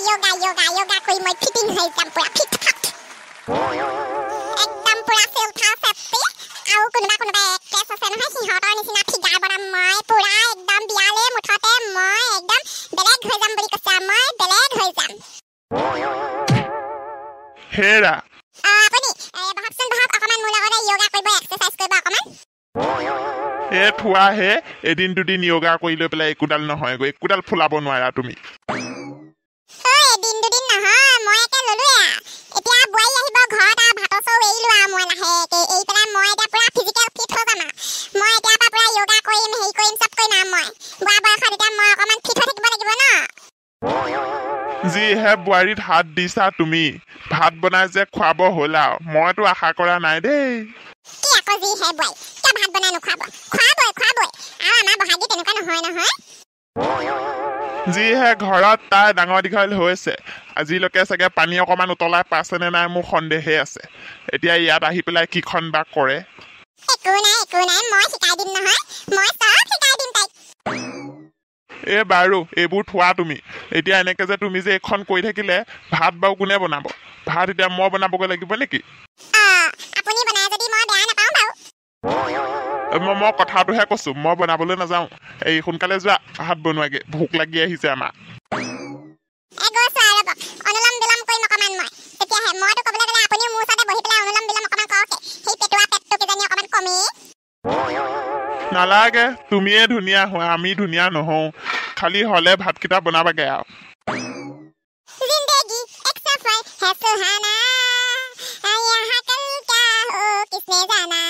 yoga koi moi fitting hai jam pura fit fat ekdam pura sel tha septi au kunuba case ase naha sihotor nisina figure bara moi pura ekdam biale muthate moi ekdam beleg hoi jam boli kasa moi beleg hoi jam hera apuni bahapsun bahap akaman mula ore yoga koibo exercise koibo akaman থোৱা হে এদিন দুদিন yoga কৰিলে পেলাই একোডাল নহয় গৈ একোডাল ফুলাব নোৱাৰা তুমি এদিন দুদিন নহয় মই একে ললুয়া এতিয়া বই আহিব ঘৰত আ ভাত চৌ এইলুয়া মই লাহেকে এই পেলা মই এটা পুৰা ফিজিক্যাল ফিট হৈ যাম মই এতিয়া পুৰা yoga কৰিম হেই কৰিম সব কৰিম মই বুৱা বয়সত এতিয়া মই অকমান ফিট হৈ থাকিব লাগিব ন জি হে বুৱাৰীত হাত দিছা তুমি ভাত বনাই যে খুৱাব হ'লা মইতো আশা কৰা নাই দেই কি আকৌ জি হে বুৱাই কি ভাত বনাই নুখুৱাব খুৱাবই আৰু আমাৰ বহাগী তেনেকুৱা নহয় নহয় জি হে ঘৰত তাই ডাঙৰ দীঘল হৈছে আজিলৈকে চাগে পানী অকমান উতলাই পাছেনে নাই মোৰ সন্দেহে আছে এতিয়া ইয়াত আহি পেলাই কিখন বা কৰে একো নাই মই শিকাই দিম নহয় মই সব শিকাই দিম তাইক এ বাৰু এইবোৰ থোৱা তুমি এতিয়া এনেকে যে তুমি যে এখন কৈ থাকিলে ভাত বাও কোনে বনাব ভাত এতিয়া মই বনাবগৈ লাগিব নেকি আপুনি বনাই যদি মই বেয়া নাপাওঁ বাও মই কথাটোহে কৈছো মই বনাবলৈ নাযাওঁ এই সোনকালে যোৱা ভাত বনোৱাগে ভোক লাগি আহিছে আমাৰ অনুলম বিলম কৰিম অকমান মই তেতিয়াহে মইতো ক'বলৈ গ'লে আপুনি মোৰ ওচৰতে বহি পেলাই অনুলম বিলম অকমান কৰকে সেই পেটুৱা পেটটো কিজানি অকমান কমেই নালাগে তুমিয়ে ধুনীয়া হোৱা আমি ধুনীয়া নহওঁ খালি হলে ভাতকেইটা বনাবাগে আৰু जिंदगी एक सफर है सुहाना यहाँ कल क्या हो किसने जाना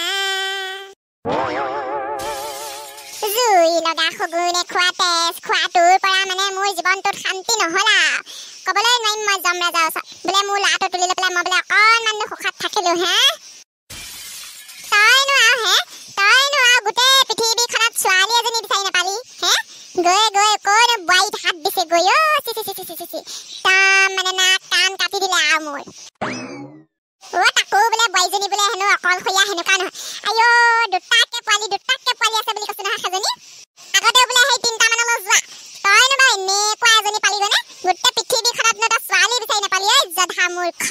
জুই লগা সগুনে খোৱা তেজ খোৱাটোৰ পৰা মানে মোৰ জীৱনটোত শান্তি নহলা ক'বলৈ নোৱাৰিম মই যমৰাজা ওচৰত বোলে মোৰ ল'ৰাটো তুলি লৈ পেলাই মই বোলে অকণমান সুখত থাকিলো হে তইনো আৰু গোটেই পৃথিৱীখনত ছোৱালী এজনী বিচাৰি নাপালি হে গৈ কোন বুৱাৰীত হাত দিছে গৈ চি মানে না কাণ কাটি দিলে আৰু মোৰ তাকো বোলে বুৱাৰীজনী বোলে হেনো অকলশৰীয়া সেনেকুৱা নহয় আইঅ দুটাকে পোৱালি আছে বুলি কৈছে নহয় সেইজনী আগতে বোলে সেই 3টা মানলৈ যোৱা তইনো বাৰু এনেকুৱা এজনী পালিগৈ নে গোটেই পৃথিৱীখনত তই ছোৱালী বিচাৰি নাপালি ঐ জধা মূৰ্খ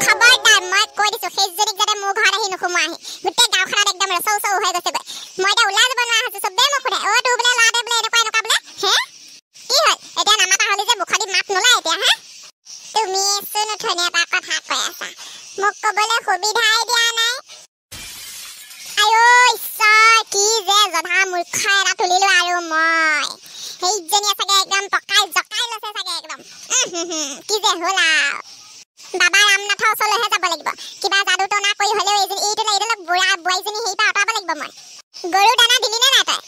খবৰদাৰ মই কৈ দিছো সেইজনীক যাতে মোৰ ঘৰত আহি নোসোমোৱাহি গোটেই গাঁওখনত একদম ৰচৌ হৈ গৈছেগৈ মই এতিয়া ওলাই যাব নোৱাৰা হৈছো চবেই মোক সোধে তোৰ বোলে ল'ৰাটোৱে বোলে এনেকুৱা বোলে হে কি হ'ল এতিয়া নামাতা হ'লি যে মুখত মাত নোলায় এতিয়া হে তুমি চোন উঠনি এটা কথা কৈ আছা মোক ক'বলৈ সুবিধাই দিয়া নাই আইঅ ঈশ্বৰ কি যে জধা মূৰ্খ এটা তুলিলো আৰু মই সেইজনীয়ে চাগে একদম পকাই জকাই লৈছে চাগে একদম কি যে হ'ল বাবা ৰামনাথৰ ওচৰলৈহে যাব লাগিব কিবা যাদু টনা কৰি হ'লেও এইটো বুঢ়া বুৱাৰীজনী হেৰি পৰা আঁতৰাব লাগিব মই গৰু দানা দিলি নে নাই তই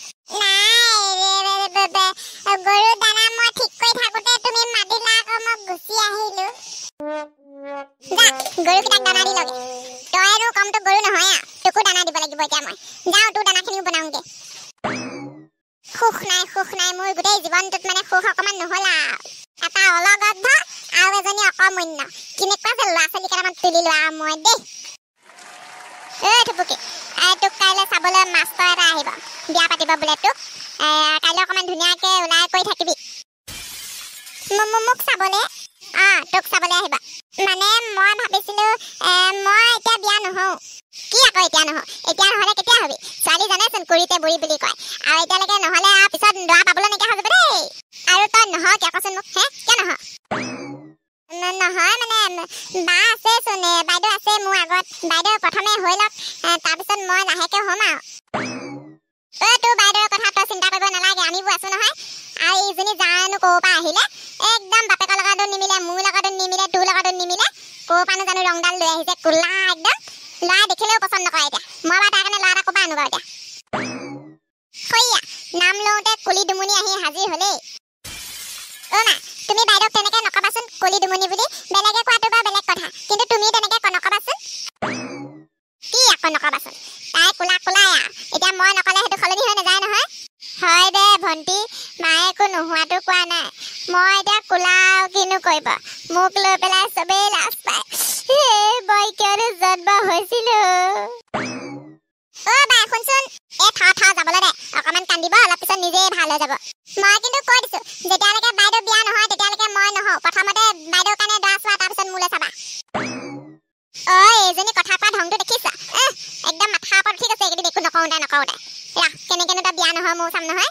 নাই গৰু দানা মই ঠিক কৰি থাকোঁতে তুমি মাতিলা আকৌ মই গুচি আহিলো যা গৰুকেইটাক দানা দি লগে তইনো কমটো গৰু নহয় তোকো দানা দিব লাগিব এতিয়া মই যাওঁ তোৰ দানাখিনিও বনাওঁগে সুখ নাই মোৰ গোটেই জীৱনটোত মানে সুখ অকমান নহ'লা এটা অলগদ্ধ আৰু এজনী অকমন্য কেনেকুৱা যে ল'ৰা ছোৱালী কেইটামান তুলি লোৱা মই দেই থুপুকি তোক কাইলৈ চাবলৈ মাষ্টৰ এটা আহিব বিয়া পাতিব বোলে তোক কাইলৈ অকমান ধুনীয়াকৈ ওলাই কৰি থাকিবি মোক চাবলৈ তোক চাবলৈ আহিবা মানে মই ভাবিছিলো মই এতিয়া বিয়া নহওঁ কি আকৌ এতিয়া নহ'লে কেতিয়া হবি ছোৱালী জানেচোন কৰিতে বুঢ়ী বুলি কয় আৰু এতিয়ালৈকে নহ'লে আৰু পিছত দৰা পাবলৈ নাইকিয়া হৈ যাব দেই আৰু তই নহয় কিয় কচোন মোক হে কিয় নহয় মানে বা আছেচোন বাইদেউ আছে মোৰ আগত বাইদেউ প্ৰথমে হৈ লওক তাৰপিছত মই লাহেকৈ হ'ম আৰু তোৰ বাইদেউৰ কথা তই চিন্তা কৰিব নালাগে আমিবোৰ আছো নহয় আৰু ইজনী জানো ক'ৰ পৰা আহিলে একদম বাপেকৰ লগতো নিমিলে মোৰ লগতো নিমিলে তোৰ লগতো নিমিলে ক'ৰ পৰানো জানো ৰংডাল লৈ আহিছে কোলা একদম ল'ৰা দেখিলেও পচন্দ নকৰে এতিয়া মই বাৰু তাৰ কাৰণে ল'ৰা এটা ক'ৰ পৰা আনো বাৰু এতিয়া সৈয়া নাম লওঁতে কলি দুমুনি আহি হাজিৰ হ'লেই মা তুমি বাইদেউক তেনেকে নকবাচোন কলি দুমুনি বুলি বেলেগে কোৱাটো বাৰু বেলেগ কথা কিন্তু তুমি তেনেকে নকবাচোন কি আকৌ নকবাচোন তাই কোলাই এতিয়া মই নকলে সেইটো সলনি হৈ নাযায় নহয় হয় দে ভণ্টি মায়ে একো নোহোৱাটো কোৱা নাই মই এতিয়া কোলাও কিনো কৰিব মোক লৈ পেলাই চবেই লাজ পায় মই কিয়নো জন্ম হৈছিলো বাই শুনচোন থা যাবলৈ দে অকমান কান্দিব অলপ পিছত নিজেই ভাল হৈ যাব মই কিন্তু কৈ দিছো যেতিয়ালৈকে বাইদেউ বিয়া নহয় তেতিয়ালৈকে কাৰণে দৰা চোৱা তাৰপিছত মোলৈ চাবা ঐ এজনী কথা কোৱা ঢংটো দেখিছা একদম মাথা ওপৰত উঠি গৈছে এইকেইদিন একো নকওঁতে ৰাহ কেনেকেনো তই বিয়া নহয় মোৰ চাম নহয়